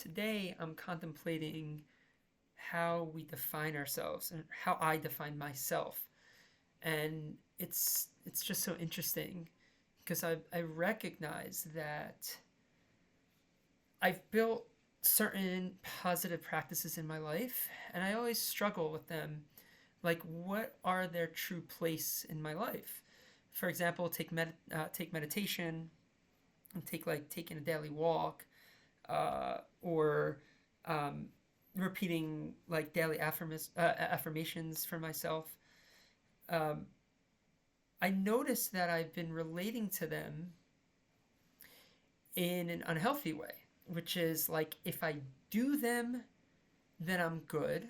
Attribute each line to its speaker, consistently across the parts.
Speaker 1: today I'm contemplating how we define ourselves and how I define myself. And it's just so interesting because I recognize that I've built certain positive practices in my life and I always struggle with them. Like, what are their true place in my life? For example, take meditation, take like taking a daily walk, or um, repeating like daily affirmations for myself. Um, I notice that I've been relating to them in an unhealthy way, which is like if I do them, then I'm good.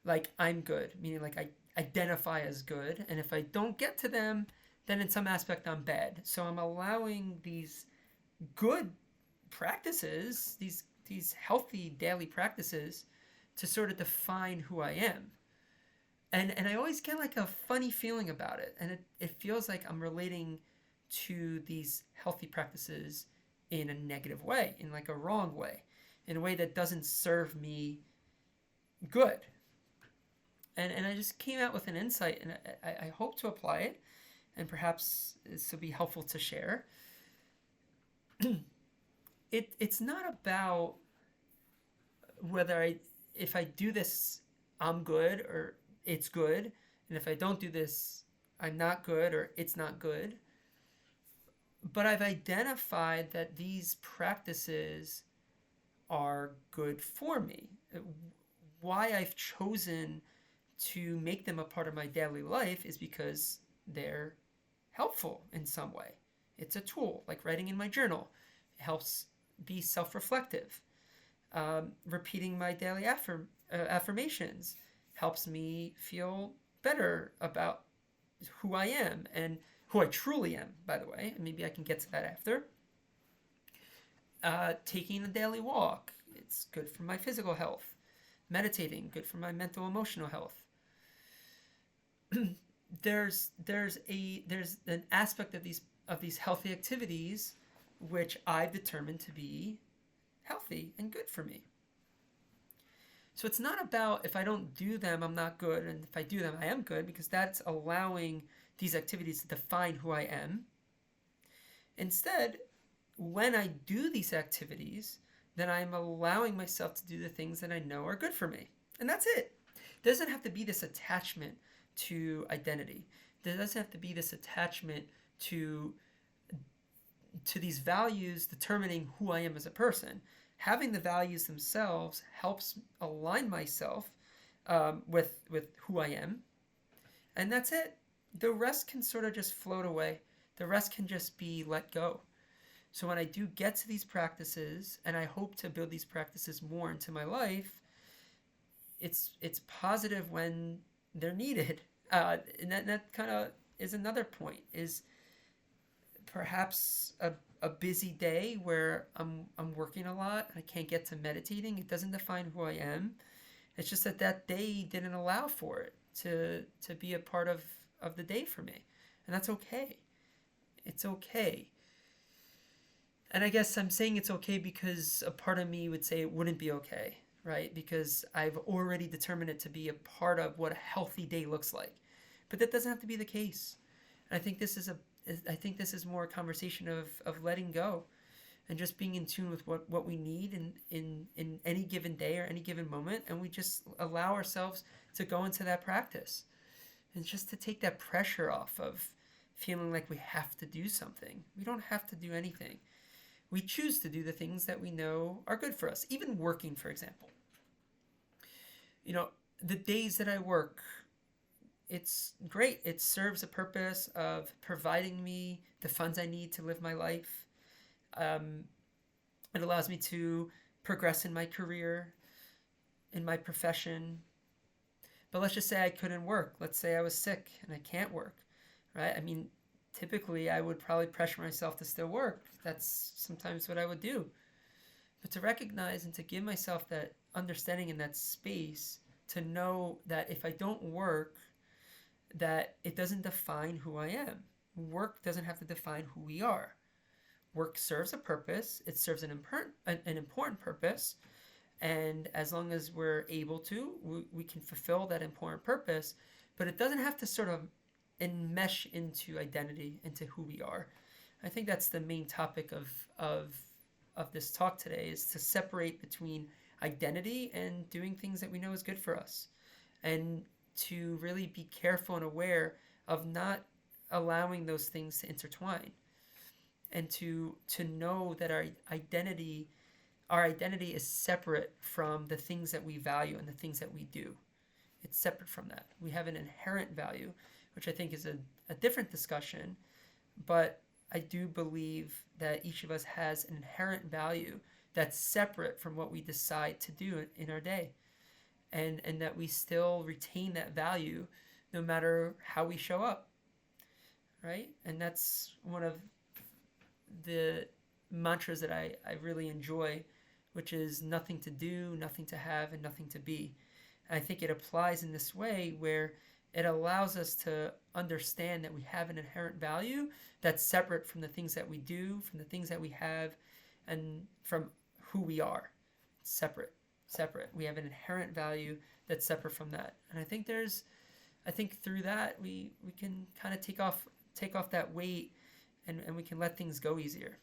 Speaker 1: Like I'm good, meaning like I identify as good. And if I don't get to them, then in some aspect I'm bad. So I'm allowing these good practices, these healthy daily practices, to sort of define who I am. And I always get like a funny feeling about it, and it feels like I'm relating to these healthy practices in a negative way, in like a wrong way, in a way that doesn't serve me good. And I just came out with an insight, and I hope to apply it, and perhaps this will be helpful to share. It's not about whether if I do this, I'm good or it's good, and if I don't do this, I'm not good or it's not good. But I've identified that these practices are good for me. Why I've chosen to make them a part of my daily life is because they're helpful in some way. It's a tool, like writing in my journal. It helps be self reflective. Repeating my daily affirmations helps me feel better about who I am and who I truly am, by the way. And maybe I can get to that after. Taking a daily walk, it's good for my physical health. Meditating, good for my mental emotional health. There's an aspect of these healthy activities which I've determined to be healthy and good for me. So it's not about if I don't do them, I'm not good, and if I do them, I am good, because that's allowing these activities to define who I am. Instead, when I do these activities, then I'm allowing myself to do the things that I know are good for me. And that's it. There doesn't have to be this attachment to identity. There doesn't have to be this attachment to these values determining who I am as a person. Having the values themselves helps align myself with who I am, and that's it. The rest can sort of just float away. The rest can just be let go. So when I do get to these practices, and I hope to build these practices more into my life, it's positive when they're needed. And that kind of is another point. Is perhaps a busy day where I'm working a lot and I can't get to meditating. It doesn't define who I am. It's just that day didn't allow for it to be a part of the day for me. And that's okay. It's okay. And I guess I'm saying it's okay because a part of me would say it wouldn't be okay, right? Because I've already determined it to be a part of what a healthy day looks like. But that doesn't have to be the case. And I think this is more a conversation of letting go and just being in tune with what we need in any given day or any given moment, and we just allow ourselves to go into that practice. And just to take that pressure off of feeling like we have to do something. We don't have to do anything. We choose to do the things that we know are good for us, even working, for example. You know, the days that I work, it's great. It serves a purpose of providing me the funds I need to live my life. Um, it allows me to progress in my career, in my profession. But let's just say I couldn't work. Let's say I was sick and I can't work, right? I mean, typically I would probably pressure myself to still work. That's sometimes what I would do. But to recognize and to give myself that understanding in that space to know that if I don't work, that it doesn't define who I am. Work doesn't have to define who we are. work serves a purpose. It serves an important purpose. And as long as we're able to, we can fulfill that important purpose. But it doesn't have to sort of enmesh into identity, into who we are. I think that's the main topic of this talk today, is to separate between identity and doing things that we know is good for us, and to really be careful and aware of not allowing those things to intertwine, and to know that our identity is separate from the things that we value and the things that we do. It's separate from that. We have an inherent value, which I think is a different discussion, but I do believe that each of us has an inherent value that's separate from what we decide to do in our day, and that we still retain that value no matter how we show up, right? And that's one of the mantras that I really enjoy, which is nothing to do, nothing to have, and nothing to be. And I think it applies in this way where it allows us to understand that we have an inherent value that's separate from the things that we do, from the things that we have, and from who we are. It's separate. We have an inherent value that's separate from that. And I think through that we can kind of take off that weight, and we can let things go easier.